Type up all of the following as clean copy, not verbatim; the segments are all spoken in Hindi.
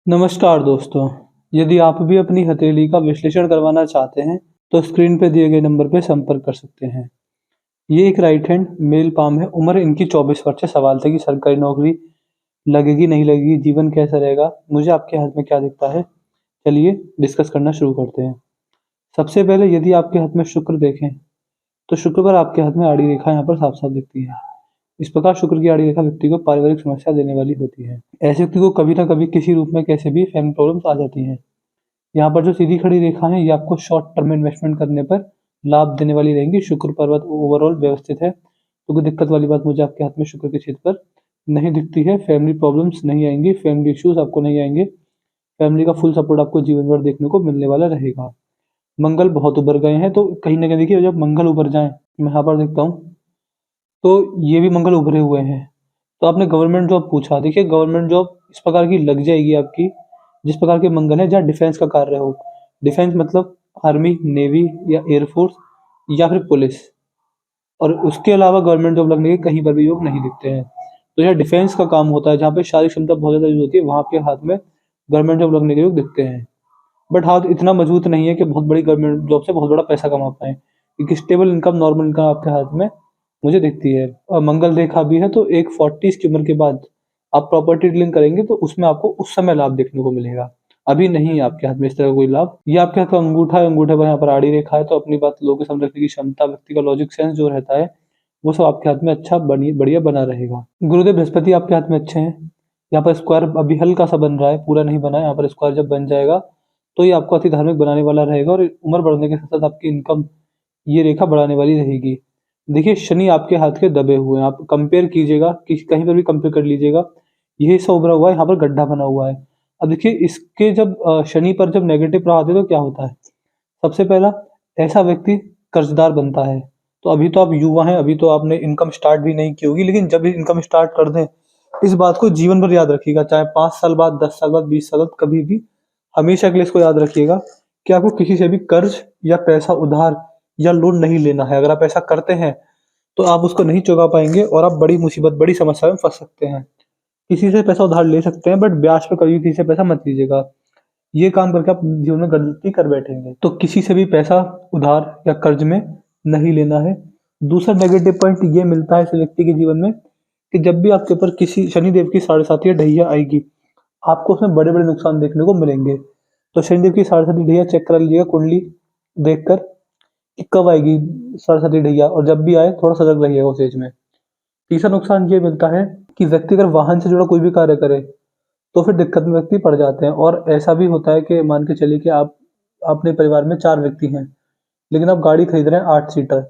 नमस्कार दोस्तों, यदि आप भी अपनी हथेली का विश्लेषण करवाना चाहते हैं, तो स्क्रीन पे दिए गए नंबर पे संपर्क कर सकते हैं। ये एक राइट हैंड मेल पाम है। उम्र इनकी 24 वर्ष है। सवाल था कि सरकारी नौकरी लगेगी, नहीं लगेगी, जीवन कैसा रहेगा, मुझे आपके हाथ में क्या दिखता है? चलिए डिस्कस करना शुरू करते हैं। सबसे पहले यदि आपके हाथ में शुक्र देखें, तो शुक्र पर आपके हाथ में आड़ी रेखा यहाँ पर साफ-साफ दिखती है। इस प्रकार शुक्र की आड़ी रेखा व्यक्ति को पारिवारिक समस्या देने वाली होती है। ऐसे व्यक्ति को कभी ना कभी किसी रूप में कैसे भी फैमिली प्रॉब्लम्स आ जाती हैं। यहाँ पर जो सीधी खड़ी रेखा है, ये आपको शॉर्ट टर्म इन्वेस्टमेंट करने पर लाभ देने वाली रहेंगी। शुक्र पर्वत ओवरऑल व्यवस्थित है, तो कोई दिक्कत वाली बात मुझे आपके हाथ में शुक्र के क्षेत्र पर नहीं दिखती है। फैमिली प्रॉब्लम्स नहीं आएंगी, फैमिली इश्यूज आपको नहीं आएंगे। फैमिली का फुल सपोर्ट आपको जीवन भर देखने को मिलने वाला रहेगा। मंगल बहुत उभर गए हैं, तो कहीं ना कहीं देखिए, जब मंगल उभर जाए, मैं यहाँ पर देखता हूँ, तो ये भी मंगल उभरे हुए हैं। तो आपने गवर्नमेंट जॉब पूछा, देखिए गवर्नमेंट जॉब इस प्रकार की लग जाएगी आपकी, जिस प्रकार के मंगल है, जहाँ डिफेंस का कार्य हो। डिफेंस मतलब आर्मी, नेवी या एयरफोर्स या फिर पुलिस। और उसके अलावा गवर्नमेंट जॉब लगने के कहीं पर भी योग नहीं दिखते हैं। तो यहाँ डिफेंस का काम होता है, जहाँ पे शारीरिक क्षमता बहुत ज़्यादा यूज होती है, वहाँ पे हाथ में गवर्नमेंट जॉब लगने के योग दिखते हैं। बट हाथ इतना मजबूत नहीं है कि बहुत बड़ी गवर्नमेंट जॉब से बहुत बड़ा पैसा कमा पाए। एक स्टेबल इनकम, नॉर्मल इनकम आपके हाथ में मुझे दिखती है। और मंगल रेखा भी है, तो एक 40 की उम्र के बाद आप प्रॉपर्टी डीलिंग करेंगे, तो उसमें आपको उस समय लाभ देखने को मिलेगा। अभी नहीं है आपके हाथ में इस तरह का कोई लाभ। ये आपके हाथ का अंगूठा है, अंगूठे पर यहाँ पर आड़ी रेखा है, तो अपनी बात लोगों के सामने रखने की क्षमता, व्यक्ति का लॉजिक सेंस जो रहता है, वो सब आपके हाथ में अच्छा बढ़िया बना रहेगा। गुरुदेव बृहस्पति आपके हाथ में अच्छे हैं। यहाँ पर स्क्वायर अभी हल्का सा बन रहा है, पूरा नहीं बना है। यहाँ पर स्क्वायर जब बन जाएगा, तो ये आपको अति धार्मिक बनाने वाला रहेगा, और उम्र बढ़ने के साथ साथ आपकी इनकम ये रेखा बढ़ाने वाली रहेगी। देखिए शनि आपके हाथ के दबे हुए हैं, आप कंपेयर कीजिएगा, कहीं पर भी कंपेयर कर लीजिएगा, यही सब उभरा हुआ है, यहाँ पर गड्ढा बना हुआ है। अब देखिए इसके जब शनि पर जब नेगेटिव प्रभाव आते हैं, तो क्या होता है? सबसे पहला, ऐसा व्यक्ति कर्जदार बनता है। तो अभी तो आप युवा हैं, अभी तो आपने इनकम स्टार्ट भी नहीं की होगी, लेकिन जब भी इनकम स्टार्ट कर दें, इस बात को जीवन भर याद रखिएगा, चाहे 5 साल बाद, 10 साल बाद, 20 साल बाद, कभी भी हमेशा के लिए इसको याद रखिएगा कि आपको किसी से भी कर्ज या पैसा उधार या लोन नहीं लेना है। अगर आप ऐसा करते हैं, तो आप उसको नहीं चुका पाएंगे और आप बड़ी मुसीबत, बड़ी समस्या में फंस सकते हैं। किसी से पैसा उधार ले सकते हैं, बट ब्याज पे कभी किसी से पैसा मत लीजिएगा। ये काम करके आप जीवन में गलती कर बैठेंगे। तो किसी से भी पैसा उधार या कर्ज में नहीं लेना है। दूसरा नेगेटिव पॉइंट ये मिलता है इस व्यक्ति के जीवन में, कि जब भी आपके ऊपर किसी शनिदेव की 7.5 या ढैया आएगी, आपको उसमें बड़े बड़े नुकसान देखने को मिलेंगे। तो शनिदेव की 7.5 ढैया चेक करा लीजिएगा कुंडली देखकर, कि कब आएगी 7.5 ढैया, और जब भी आए थोड़ा सजग रहिएगा उस एज में। तीसरा नुकसान ये मिलता है कि व्यक्ति अगर वाहन से जुड़ा कोई भी कार्य करे, तो फिर दिक्कत में व्यक्ति पड़ जाते हैं। और ऐसा भी होता है कि मान के चलिए कि आप अपने परिवार में 4 व्यक्ति हैं, लेकिन आप गाड़ी खरीद रहे हैं 8 सीटर,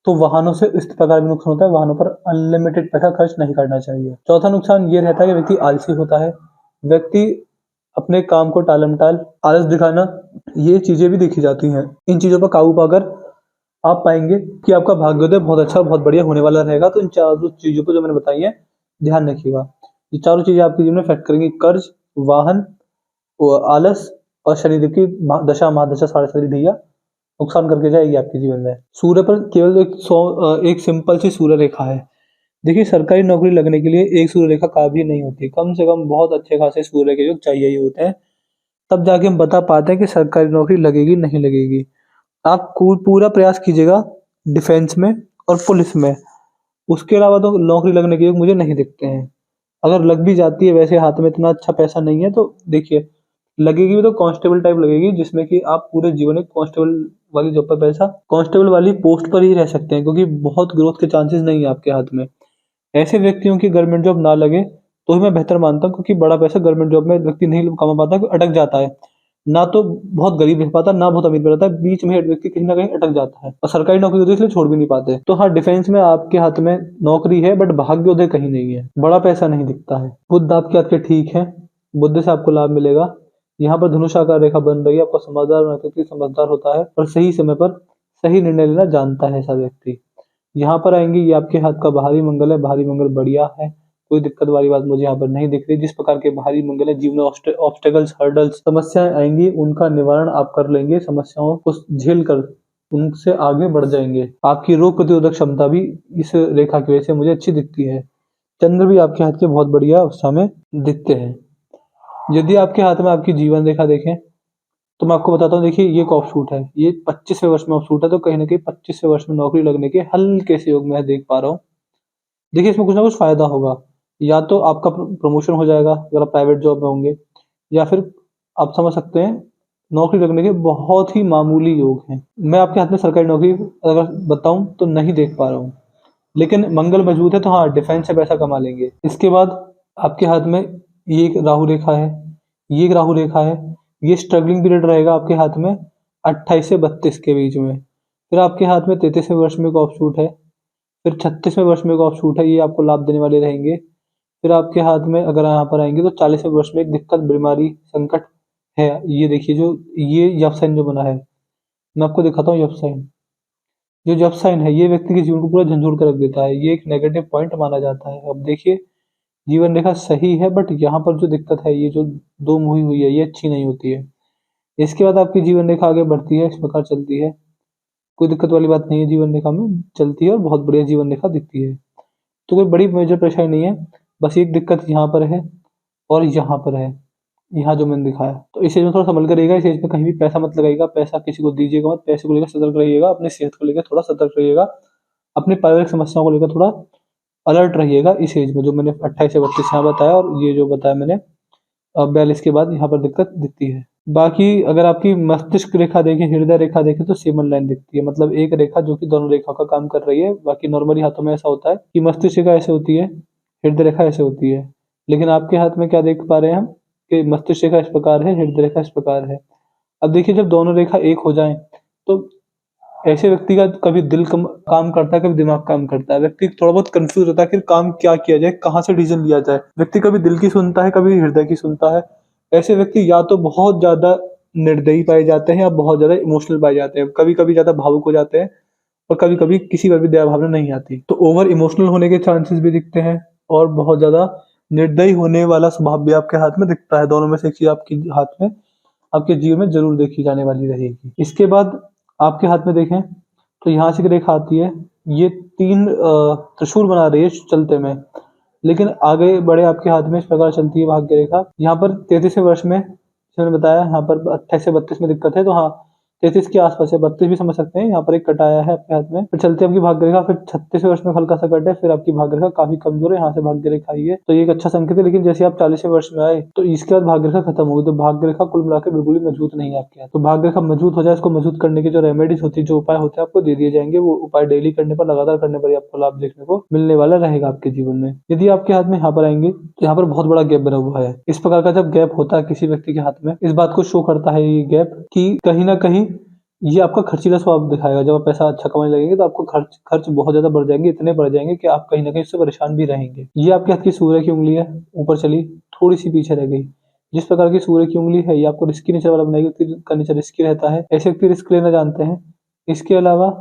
तो वाहनों से इस प्रकार भी नुकसान होता है। वाहनों पर अनलिमिटेड पैसा खर्च नहीं करना चाहिए। चौथा नुकसान ये रहता है कि व्यक्ति आलसी होता है। व्यक्ति अपने काम को टालमटाल, आलस दिखाना, ये चीजें भी देखी जाती हैं। इन चीजों पर काबू पाकर आप पाएंगे कि आपका भाग्योदय बहुत अच्छा, बहुत बढ़िया होने वाला रहेगा। तो इन चारों चीजों पर जो मैंने बताई है, ध्यान रखिएगा। ये चारों चीजें आपके जीवन में इफेक्ट करेंगी: कर्ज, वाहन, आलस और शनिदेव की दशा, महादशा, 7.5 ढैया नुकसान करके जाएगी आपके जीवन में। सूर्य पर केवल एक सिंपल सी सूर्य रेखा है। देखिए सरकारी नौकरी लगने के लिए एक सूर्य रेखा काफी नहीं होती, कम से कम बहुत अच्छे खासे सूर्य के योग चाहिए ही होते हैं, तब जाके हम बता पाते हैं कि सरकारी नौकरी लगेगी नहीं लगेगी। आप पूरा प्रयास कीजिएगा डिफेंस में और पुलिस में। उसके अलावा तो नौकरी लगने के योग मुझे नहीं दिखते हैं। अगर लग भी जाती है, वैसे हाथ में इतना अच्छा पैसा नहीं है, तो देखिए लगेगी भी तो कांस्टेबल टाइप लगेगी, जिसमें कि आप पूरे जीवन एक कांस्टेबल वाली जॉब पर पैसा, कांस्टेबल वाली पोस्ट पर ही रह सकते हैं, क्योंकि बहुत ग्रोथ के चांसेस नहीं है आपके हाथ में। ऐसे व्यक्तियों की गवर्नमेंट जॉब ना लगे तो ही मैं बेहतर मानता हूँ, क्योंकि बड़ा पैसा गवर्नमेंट जॉब में व्यक्ति नहीं कमा पाता, अटक जाता है। ना तो बहुत गरीब रह पाता, ना बहुत अमीर रहता है, बीच में एक व्यक्ति कहीं ना कहीं अटक जाता है। और सरकारी नौकरी होती है, इसलिए छोड़ भी नहीं पाते। तो हाँ, डिफेंस में आपके हाथ में नौकरी है, बट भाग्योदय कहीं नहीं है, बड़ा पैसा नहीं दिखता है। बुध आपके हाथ के ठीक है, बुद्ध से आपको लाभ मिलेगा। यहाँ पर धनुषाकार रेखा बन रही है, आपको समझदार बनाती है, समझदार होता है और सही समय पर सही निर्णय लेना जानता है ऐसा व्यक्ति। यहाँ पर आएंगे, ये आपके हाथ का बाहरी मंगल है, बाहरी मंगल बढ़िया है, कोई दिक्कत वाली बात मुझे यहाँ पर नहीं दिख रही। जिस प्रकार के बाहरी मंगल है, जीवन में ऑब्स्टेकल्स, हर्डल्स, समस्याएं आएंगी, उनका निवारण आप कर लेंगे, समस्याओं को झेल कर उनसे आगे बढ़ जाएंगे। आपकी रोग प्रतिरोधक क्षमता भी इस रेखा की वजह से मुझे अच्छी दिखती है। चंद्र भी आपके हाथ के बहुत बढ़िया अवस्था में दिखते हैं। यदि आपके हाथ में आपकी जीवन रेखा देखें तो मैं आपको बताता हूँ, देखिए ये एक ऑफशूट है, ये 25वें वर्ष में ऑफशूट है, तो कहीं न कहीं 25वें वर्ष में नौकरी लगने के हल्के से योग मैं देख पा रहा हूँ। देखिए इसमें कुछ ना कुछ फ़ायदा होगा, या तो आपका प्रमोशन हो जाएगा अगर आप प्राइवेट जॉब में होंगे, या फिर आप समझ सकते हैं नौकरी लगने के बहुत ही मामूली योग हैं। मैं आपके हाथ में सरकारी नौकरी अगर बताऊँ तो नहीं देख पा रहा हूँ, लेकिन मंगल मजबूत है तो हाँ, डिफेंस से पैसा कमा लेंगे। इसके बाद आपके हाथ में ये एक राहु रेखा है, ये एक राहु रेखा है, ये स्ट्रगलिंग पीरियड रहेगा आपके हाथ में 28 से 32 के बीच में। फिर आपके हाथ में 33वें वर्ष में एक ऑफशूट है, फिर 36वें वर्ष में एक ऑफशूट है, ये आपको लाभ देने वाले रहेंगे। फिर आपके हाथ में अगर यहाँ पर आएँगे तो 40वें वर्ष में एक दिक्कत, बीमारी, संकट है। ये देखिए जो ये यप साइन जो बना है, मैं आपको दिखाता हूँ यप साइन। जो जब साइन है ये व्यक्ति के जीवन को पूरा झंझोड़ कर रख देता है, ये एक नेगेटिव पॉइंट माना जाता है। अब देखिए जीवन रेखा सही है, बट यहाँ पर जो दिक्कत है, ये जो दो मुही हुई है, ये अच्छी नहीं होती है। इसके बाद आपकी जीवन रेखा आगे बढ़ती है, इस प्रकार चलती है, कोई दिक्कत वाली बात नहीं है, जीवन रेखा में चलती है और बहुत बढ़िया जीवन रेखा दिखती है, तो कोई बड़ी मेजर परेशानी नहीं है। बस एक दिक्कत यहाँ पर है और यहाँ पर है, यहाँ जो मैंने दिखाया। तो इस एज में थोड़ा संभल कर रहिएगा, इस एज में कहीं भी पैसा मत लगाइएगा, पैसा किसी को दीजिएगा मत, पैसे को लेकर सतर्क रहिएगा, अपनी सेहत को लेकर थोड़ा सतर्क रहिएगा, अपनी पारिवारिक समस्याओं को लेकर थोड़ा अलर्ट रहिएगा इस एज में, जो मैंने 28 से 32 यहाँ बताया, और ये जो बताया मैंने 42 के बाद यहाँ पर दिक्कत दिखती है। बाकी अगर आपकी मस्तिष्क रेखा देखें, हृदय रेखा देखें तो सेवन लाइन दिखती है, मतलब एक रेखा जो कि दोनों रेखा का काम कर रही है। बाकी नॉर्मली हाथों में ऐसा होता है कि मस्तिष्क रेखा ऐसे होती है, हृदय रेखा ऐसे होती है, लेकिन आपके हाथ में क्या देख पा रहे हैं हम कि मस्तिष्क रेखा इस प्रकार है, हृदय रेखा इस प्रकार है। अब देखिए जब दोनों रेखा एक हो जाएं तो ऐसे व्यक्ति का कभी दिल काम करता है, कभी दिमाग काम करता है, व्यक्ति थोड़ा बहुत कंफ्यूज होता है कि काम क्या किया जाए, कहाँ से डिसीजन लिया जाए। व्यक्ति कभी दिल की सुनता है, कभी हृदय की सुनता है। ऐसे व्यक्ति या तो बहुत ज्यादा निर्दयी पाए जाते हैं या बहुत ज्यादा इमोशनल पाए जाते हैं, कभी कभी ज्यादा भावुक हो जाते हैं और कभी कभी किसी पर भी दया भावना नहीं आती। तो ओवर इमोशनल होने के चांसेस भी दिखते हैं और बहुत ज्यादा निर्दयी होने वाला स्वभाव भी आपके हाथ में दिखता है। दोनों में से एक चीज आपके हाथ में, आपके जीवन में जरूर देखी जाने वाली रहेगी। इसके बाद आपके हाथ में देखें तो यहाँ से एक रेखा आती है, ये तीन त्रिशूल बना रही है चलते में, लेकिन आगे बड़े आपके हाथ में इस प्रकार चलती है भाग्य रेखा। यहाँ पर 33वें वर्ष में, जैसे मैंने बताया, यहाँ पर 28 से 32 में दिक्कत है, तो हाँ 33 के आसपास है, 32 भी समझ सकते हैं। यहाँ पर एक कट आया है आपके हाथ में, फिर चलती है आपकी भाग्य रेखा, फिर 36वें वर्ष में हल्का सा कट है, फिर आपकी भाग्य रेखा काफी कमजोर है, यहाँ से भाग्य रेखा आई है, तो ये एक अच्छा संकेत है। लेकिन जैसे आप 40वें वर्ष में आए तो इसके बाद भाग्य रेखा खत्म होगी, तो भाग्य रेखा कुल मिलाकर बिल्कुल ही मजबूत नहीं है आपके हाथ। तो भाग्य रेखा मजबूत हो जाए, इसको मजबूत करने की जो रेमेडीज होती है, जो उपाय होते हैं, आपको दे दिए जाएंगे। वो उपाय डेली करने पर, लगातार करने पर ही आपको लाभ देखने को मिलने वाला रहेगा आपके जीवन में। यदि आपके हाथ में यहाँ पर आएंगे तो यहाँ पर बहुत बड़ा गैप बना हुआ है। इस प्रकार का जब गैप होता है किसी व्यक्ति के हाथ में, इस बात को शो करता है ये गैप कि कहीं ना कहीं ये आपका खर्चीला स्वभाव दिखाएगा। जब आप पैसा अच्छा कमाने लगेंगे तो आपको खर्च बहुत ज्यादा बढ़ जाएंगे, इतने बढ़ जाएंगे कि आप कहीं ना कहीं उससे परेशान भी रहेंगे। ये आपके हाथ की सूर्य की उंगली है, ऊपर चली, थोड़ी सी पीछे रह गई। जिस प्रकार की सूर्य की उंगली है, ये आपको रिस्की नेचर वाला बनाएगी, व्यक्ति का नेचर रिस्की रहता है, ऐसे व्यक्ति रिस्क लेना जानते हैं। इसके अलावा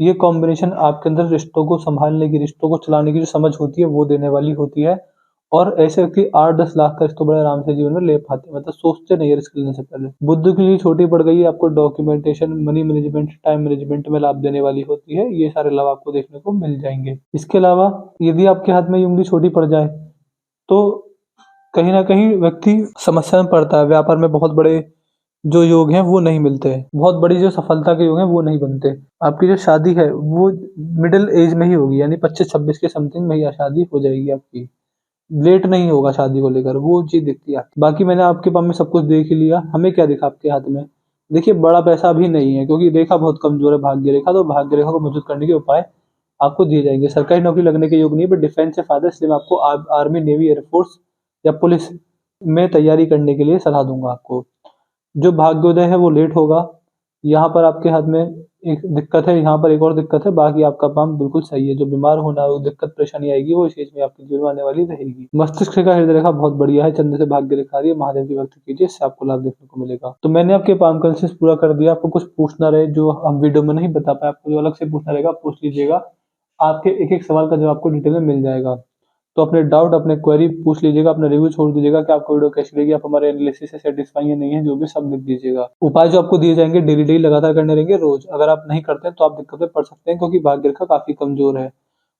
ये कॉम्बिनेशन आपके अंदर रिश्तों को संभालने की, रिश्तों को चलाने की जो समझ होती है वो देने वाली होती है, और ऐसे व्यक्ति 8-10 लाख का रिश्ता बड़े आराम से जीवन में ले पाते हैं, मतलब सोचते नहीं है रिस्क लेने से पहले। बुद्ध के लिए छोटी पड़ गई है, आपको documentation, money management, time management में लाभ देने वाली होती है। ये सारे लाभ आपको देखने को मिल जाएंगे। इसके अलावा यदि आपके हाथ में ये उंगली छोटी पड़ जाए तो कहीं ना कहीं व्यक्ति समस्या में पड़ता है। व्यापार में बहुत बड़े जो योग हैं वो नहीं मिलते, बहुत बड़ी जो सफलता के योग हैं वो नहीं बनते। आपकी जो शादी है वो मिडिल एज में ही होगी, यानी 25-26 के समथिंग में ही शादी हो जाएगी आपकी, लेट नहीं होगा शादी को लेकर, वो चीज दिखती है। बाकी मैंने आपके पास में सब कुछ देख ही लिया। हमें क्या दिखा आपके हाथ में, देखिए बड़ा पैसा भी नहीं है क्योंकि रेखा बहुत कमजोर है भाग्य रेखा, तो भाग्य रेखा को मजबूत करने के उपाय आपको दिए जाएंगे। सरकारी नौकरी लगने के योग नहीं है, बट डिफेंस से फायदा, इसलिए मैं आपको आर्मी, नेवी, एयरफोर्स या पुलिस में तैयारी करने के लिए सलाह दूंगा आपको। जो भाग्योदय है वो लेट होगा, यहाँ पर आपके हाथ में एक दिक्कत है, यहाँ पर एक और दिक्कत है, बाकी आपका काम बिल्कुल सही है। जो बीमार होना, वो दिक्कत परेशानी आएगी वो इस एज में आपके जीवन में आने वाली रहेगी। मस्तिष्क रेखा, हृदय रेखा बहुत बढ़िया है, चंद्र से भाग्य रेखा आ रही है, महादेव की भक्ति कीजिए, इससे आपको लाभ देखने को मिलेगा। तो मैंने आपके पाम कंसेस पूरा कर दिया। आपको कुछ पूछना रहे जो हम वीडियो में नहीं बता पाए, आपको जो अलग से पूछना रहेगा पूछ लीजिएगा, आपके एक एक सवाल का जवाब आपको डिटेल में मिल जाएगा। तो अपने डाउट, अपने क्वेरी पूछ लीजिएगा, अपना रिव्यू छोड़ दीजिएगा कि आपको वीडियो कैसी लगी, आप हमारे एनालिसिस से सेटिस्फाई है नहीं है, जो भी सब लिख दीजिएगा। उपाय जो आपको दिए जाएंगे डेली डेली लगातार करने रहेंगे रोज। अगर आप नहीं करते हैं तो आप दिक्कत में पड़ सकते हैं क्योंकि भाग्य रेखा काफी कमजोर है।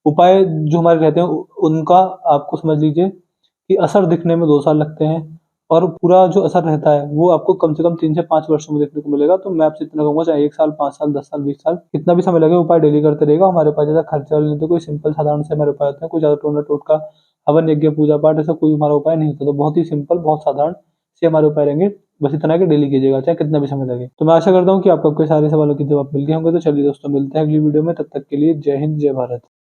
उपाय जो हमारे रहते हैं उनका आपको समझ लीजिए कि असर दिखने में 2 साल लगते हैं, और पूरा जो असर रहता है वो आपको कम से कम 3 से 5 वर्षों में देखने को मिलेगा। तो मैं आपसे इतना कहूँगा, चाहे 1 साल, 5 साल, 10 साल, 20 साल, कितना भी समय लगे, उपाय डेली करते रहिएगा। हमारे पास ज़्यादा खर्चे वाले नहीं होते, कोई सिंपल साधारण से हमारे उपाय होते हैं, कोई ज़्यादा टोना-टोटका, हवन, यज्ञ, पूजा-पाठ ऐसा कोई हमारा उपाय नहीं होता। तो बहुत ही सिंपल, बहुत साधारण से हमारे उपाय रहेंगे। बस इतना है कि डेली कीजिएगा, चाहे कितना भी समय लगे। तो मैं आशा करता हूँ कि आपको आपके सारे सवालों के जवाब मिल गए होंगे। तो चलिए दोस्तों, मिलते हैं अगली वीडियो में, तब तक के लिए जय हिंद, जय भारत।